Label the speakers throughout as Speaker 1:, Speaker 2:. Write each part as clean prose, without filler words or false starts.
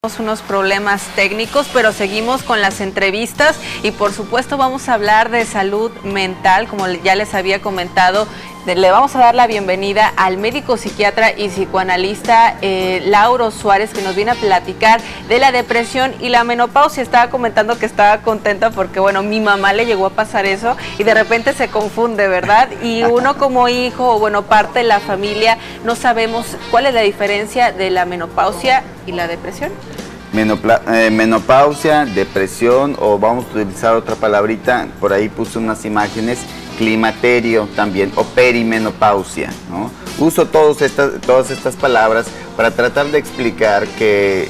Speaker 1: Unos problemas técnicos, pero seguimos con las entrevistas y por supuesto vamos a hablar de salud mental, como ya les había comentado. Le vamos a dar la bienvenida al médico psiquiatra y psicoanalista Lauro Suárez, que nos viene a platicar de la depresión y la menopausia. Estaba comentando que estaba contenta porque, bueno, mi mamá le llegó a pasar eso y de repente se confunde, ¿verdad? Y uno como hijo o, bueno, parte de la familia, no sabemos cuál es la diferencia de la menopausia y la depresión.
Speaker 2: Menopausia, depresión, o vamos a utilizar otra palabrita, por ahí puse unas imágenes, climaterio también, o perimenopausia, ¿no? Uso todas estas palabras para tratar de explicar que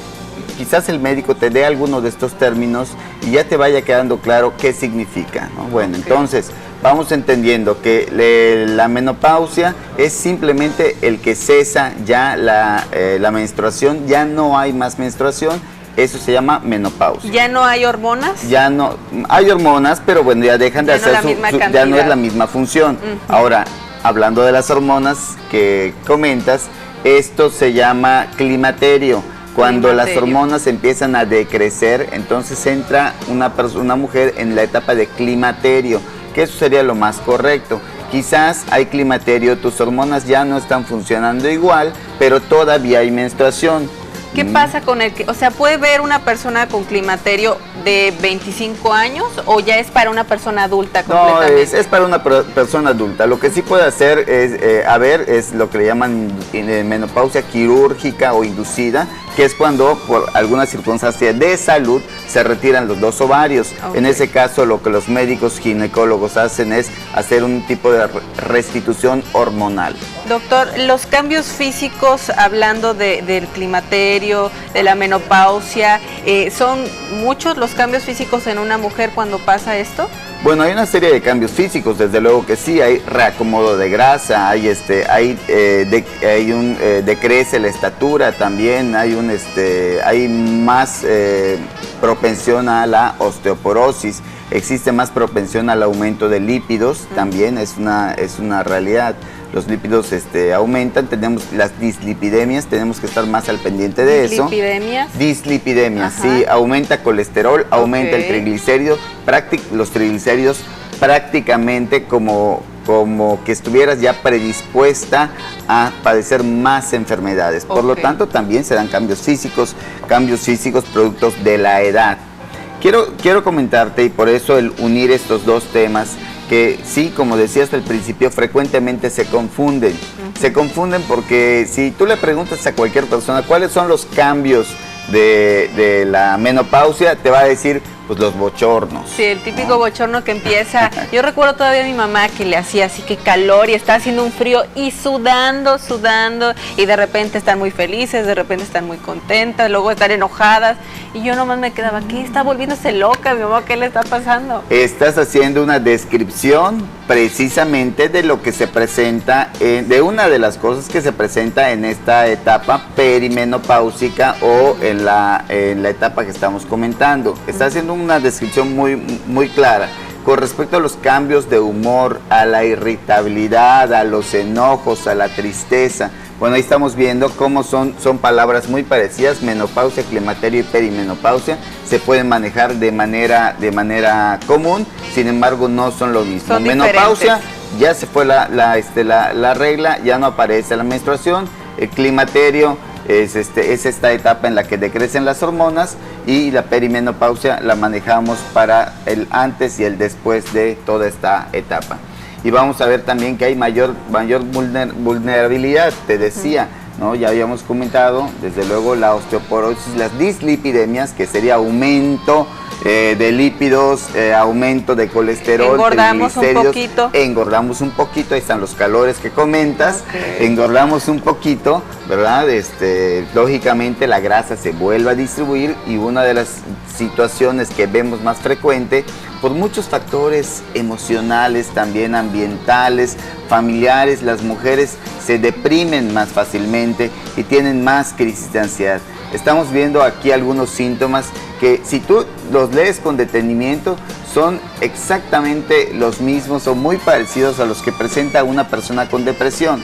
Speaker 2: quizás el médico te dé alguno de estos términos y ya te vaya quedando claro qué significa, ¿no? Bueno, entonces vamos entendiendo que la menopausia es simplemente el que cesa ya la menstruación, ya no hay más menstruación. Eso se llama menopausia.
Speaker 1: ¿Ya no hay hormonas?
Speaker 2: Ya no, hay hormonas, pero bueno, ya dejan de hacer ya no es la misma función. Ahora, hablando de las hormonas que comentas, esto se llama climaterio. Cuando las hormonas empiezan a decrecer, entonces entra una mujer en la etapa de climaterio, que eso sería lo más correcto. Quizás hay climaterio, tus hormonas ya no están funcionando igual, pero todavía hay menstruación.
Speaker 1: ¿Qué pasa con el que, o sea, puede ver una persona con climaterio de 25 años o ya es para una persona adulta completamente?
Speaker 2: No, es para una persona adulta. Lo que sí puede hacer es lo que le llaman menopausia quirúrgica o inducida, que es cuando por alguna circunstancia de salud se retiran los dos ovarios. En ese caso, lo que los médicos ginecólogos hacen es hacer un tipo de restitución hormonal.
Speaker 1: Doctor, los cambios físicos, hablando del climaterio, de la menopausia, ¿son muchos los cambios físicos en una mujer cuando pasa esto?
Speaker 2: Bueno, hay una serie de cambios físicos, desde luego que sí, hay reacomodo de grasa, decrece la estatura también, hay más propensión a la osteoporosis, existe más propensión al aumento de lípidos, también es una realidad. Los lípidos aumentan, tenemos las dislipidemias, tenemos que estar más al pendiente de eso.
Speaker 1: ¿Dislipidemias?
Speaker 2: Dislipidemias, sí, aumenta colesterol, aumenta el triglicérido, los triglicéridos prácticamente como que estuvieras ya predispuesta a padecer más enfermedades. Por lo tanto, también se dan cambios físicos productos de la edad. Quiero comentarte, y por eso el unir estos dos temas, que sí, como decías al principio, frecuentemente se confunden. Se confunden porque si tú le preguntas a cualquier persona cuáles son los cambios de la menopausia, te va a decir, pues, los bochornos.
Speaker 1: Sí, el típico bochorno que empieza. Yo recuerdo todavía a mi mamá que le hacía así que calor y estaba haciendo un frío y sudando, y de repente están muy felices, de repente están muy contentas, luego están enojadas y yo nomás me quedaba, ¿qué? Está volviéndose loca mi mamá, ¿qué le está pasando?
Speaker 2: Estás haciendo una descripción precisamente de lo que se presenta, de una de las cosas que se presenta en esta etapa perimenopáusica o en la etapa que estamos comentando. Está haciendo una descripción muy clara con respecto a los cambios de humor, a la irritabilidad, a los enojos, a la tristeza. Bueno, ahí estamos viendo cómo son palabras muy parecidas, menopausia, climaterio y perimenopausia, se pueden manejar de manera común, sin embargo no son lo mismo.
Speaker 1: Son
Speaker 2: menopausia, ya se fue la regla, ya no aparece la menstruación. El climaterio es esta etapa en la que decrecen las hormonas, y la perimenopausia la manejamos para el antes y el después de toda esta etapa. Y vamos a ver también que hay mayor vulnerabilidad, te decía, ¿no? Ya habíamos comentado, desde luego, la osteoporosis, las dislipidemias, que sería aumento de lípidos, aumento de colesterol,
Speaker 1: engordamos un poquito.
Speaker 2: Engordamos un poquito, ahí están los calores que comentas, engordamos un poquito, ¿verdad? Lógicamente la grasa se vuelve a distribuir, y una de las situaciones que vemos más frecuente, por muchos factores emocionales, también ambientales, familiares, las mujeres se deprimen más fácilmente y tienen más crisis de ansiedad. Estamos viendo aquí algunos síntomas que, si tú los lees con detenimiento, son exactamente los mismos o muy parecidos a los que presenta una persona con depresión.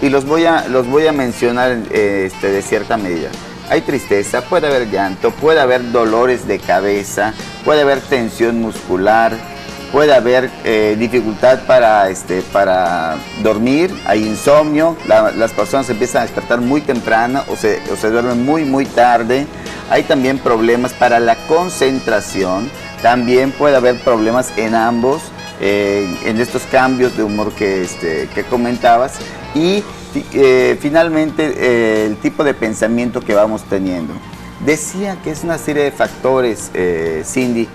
Speaker 2: Y los voy a mencionar de cierta medida. hay tristeza, puede haber llanto, puede haber dolores de cabeza, puede haber tensión muscular, puede haber dificultad para dormir, hay insomnio, las personas empiezan a despertar muy temprano o se duermen muy tarde. Hay también problemas para la concentración, también puede haber problemas en ambos, en estos cambios de humor que comentabas, y finalmente el tipo de pensamiento que vamos teniendo. Decía que es una serie de factores, Cindy,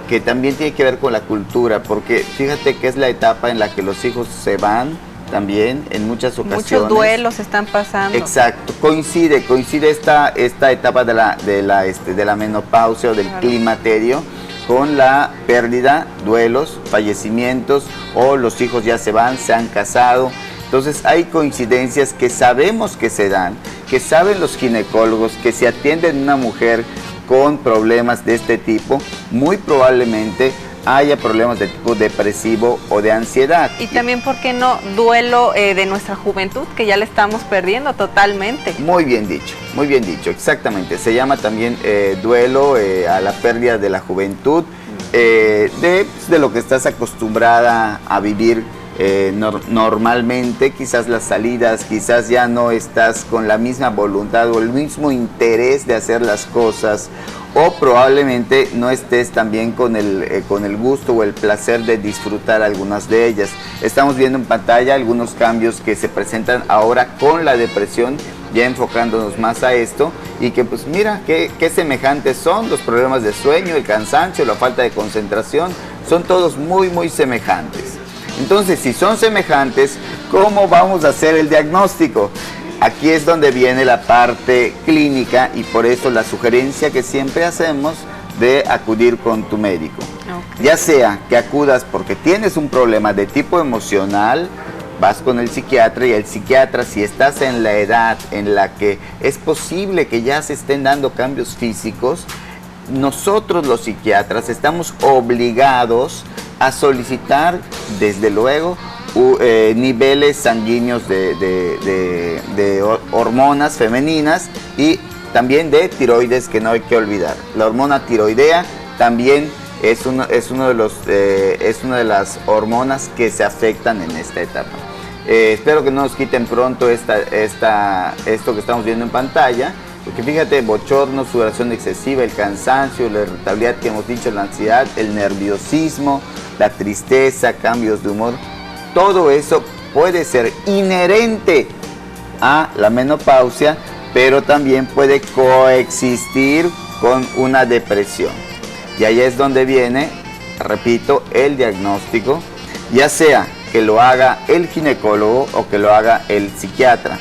Speaker 2: que también tiene que ver con la cultura, porque fíjate que es la etapa en la que los hijos se van también en muchas ocasiones.
Speaker 1: Muchos duelos están pasando.
Speaker 2: Exacto, coincide esta etapa de la menopausia o del climaterio con la pérdida, duelos, fallecimientos, o los hijos ya se van, se han casado. Entonces hay coincidencias que sabemos que se dan, que saben los ginecólogos, que si atienden una mujer con problemas de este tipo, muy probablemente haya problemas de tipo depresivo o de ansiedad.
Speaker 1: Y también, ¿por qué no? Duelo de nuestra juventud, que ya la estamos perdiendo totalmente.
Speaker 2: Muy bien dicho, exactamente. Se llama también duelo a la pérdida de la juventud, de lo que estás acostumbrada a vivir normalmente. Quizás las salidas, quizás ya no estás con la misma voluntad o el mismo interés de hacer las cosas, o probablemente no estés también con el gusto o el placer de disfrutar algunas de ellas. Estamos viendo en pantalla algunos cambios que se presentan ahora con la depresión, ya enfocándonos más a esto, y que pues mira qué semejantes son los problemas de sueño, el cansancio, la falta de concentración, son todos muy semejantes. Entonces, si son semejantes, ¿cómo vamos a hacer el diagnóstico? Aquí es donde viene la parte clínica, y por eso la sugerencia que siempre hacemos de acudir con tu médico. Okay. Ya sea que acudas porque tienes un problema de tipo emocional, vas con el psiquiatra, y el psiquiatra, si estás en la edad en la que es posible que ya se estén dando cambios físicos, nosotros los psiquiatras estamos obligados a solicitar, desde luego, niveles sanguíneos de hormonas femeninas, y también de tiroides, que no hay que olvidar. La hormona tiroidea también es una de las hormonas que se afectan en esta etapa. Espero que no nos quiten pronto esto que estamos viendo en pantalla, porque fíjate, bochorno, sudoración excesiva, el cansancio, la irritabilidad que hemos dicho, la ansiedad, el nerviosismo, la tristeza, cambios de humor, todo eso puede ser inherente a la menopausia, pero también puede coexistir con una depresión. Y ahí es donde viene, repito, el diagnóstico, ya sea que lo haga el ginecólogo o que lo haga el psiquiatra.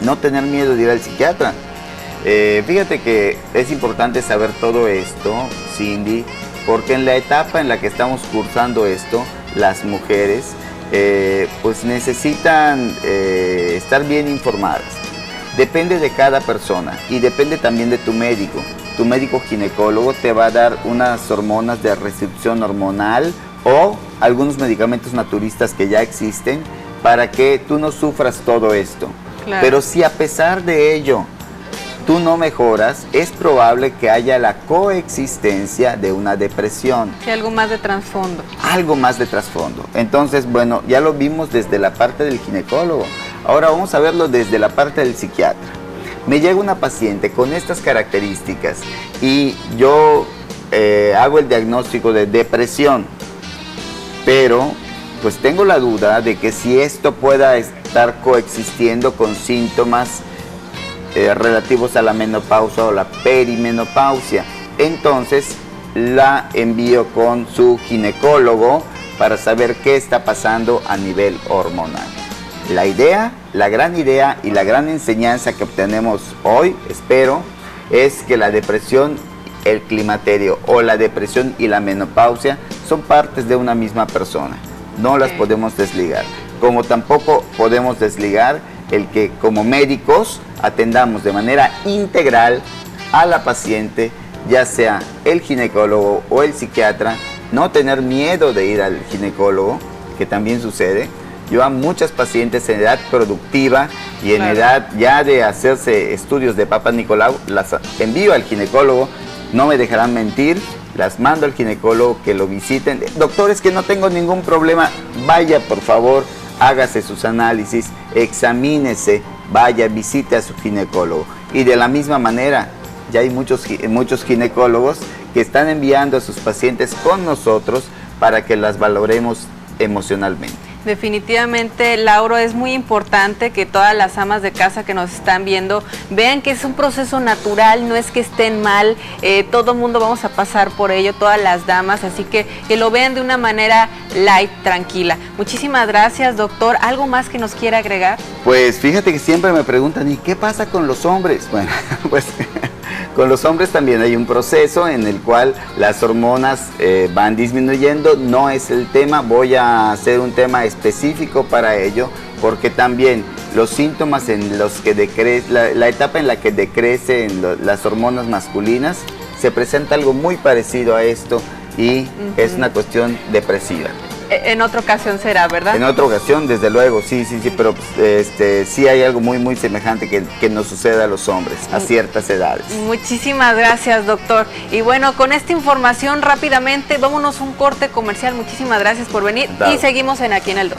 Speaker 2: No tener miedo de ir al psiquiatra. Fíjate que es importante saber todo esto, Cindy, porque en la etapa en la que estamos cursando esto, las mujeres pues necesitan estar bien informadas. Depende de cada persona y depende también de tu médico. Tu médico ginecólogo te va a dar unas hormonas de restricción hormonal o algunos medicamentos naturistas que ya existen para que tú no sufras todo esto. Claro. Pero si a pesar de ello tú no mejoras, es probable que haya la coexistencia de una depresión.
Speaker 1: Sí, algo más de trasfondo.
Speaker 2: Algo más de trasfondo. Entonces, bueno, ya lo vimos desde la parte del ginecólogo. Ahora vamos a verlo desde la parte del psiquiatra. Me llega una paciente con estas características y yo hago el diagnóstico de depresión, pero pues tengo la duda de que si esto pueda estar coexistiendo con síntomas relativos a la menopausia o la perimenopausia. Entonces la envío con su ginecólogo para saber qué está pasando a nivel hormonal. La idea, la gran idea y la gran enseñanza que obtenemos hoy, espero, es que la depresión, el climaterio o la depresión y la menopausia son partes de una misma persona. No las podemos desligar. Como tampoco podemos desligar el que como médicos atendamos de manera integral a la paciente, ya sea el ginecólogo o el psiquiatra. No tener miedo de ir al ginecólogo, que también sucede, Yo a muchas pacientes en edad productiva y en edad ya de hacerse estudios de Papa Nicolau, las envío al ginecólogo, no me dejarán mentir, las mando al ginecólogo que lo visiten. Doctores, que no tengo ningún problema, vaya por favor, hágase sus análisis, examínese, vaya, visite a su ginecólogo. Y de la misma manera, ya hay muchos ginecólogos que están enviando a sus pacientes con nosotros para que las valoremos emocionalmente.
Speaker 1: Definitivamente, Lauro, es muy importante que todas las amas de casa que nos están viendo vean que es un proceso natural, no es que estén mal, todo mundo vamos a pasar por ello, todas las damas, así que lo vean de una manera light, tranquila. Muchísimas gracias, doctor. ¿Algo más que nos quiera agregar?
Speaker 2: Pues fíjate que siempre me preguntan, ¿y qué pasa con los hombres? Bueno, pues con los hombres también hay un proceso en el cual las hormonas van disminuyendo, no es el tema, voy a hacer un tema específico para ello, porque también los síntomas en los que decrece, la etapa en la que decrecen las hormonas masculinas, se presenta algo muy parecido a esto y es una cuestión depresiva.
Speaker 1: En otra ocasión será, ¿verdad?
Speaker 2: En otra ocasión, desde luego, sí, pero sí hay algo muy semejante que nos sucede a los hombres a ciertas edades.
Speaker 1: Muchísimas gracias, doctor. Y bueno, con esta información rápidamente, vámonos a un corte comercial. Muchísimas gracias por venir y seguimos aquí en el 2.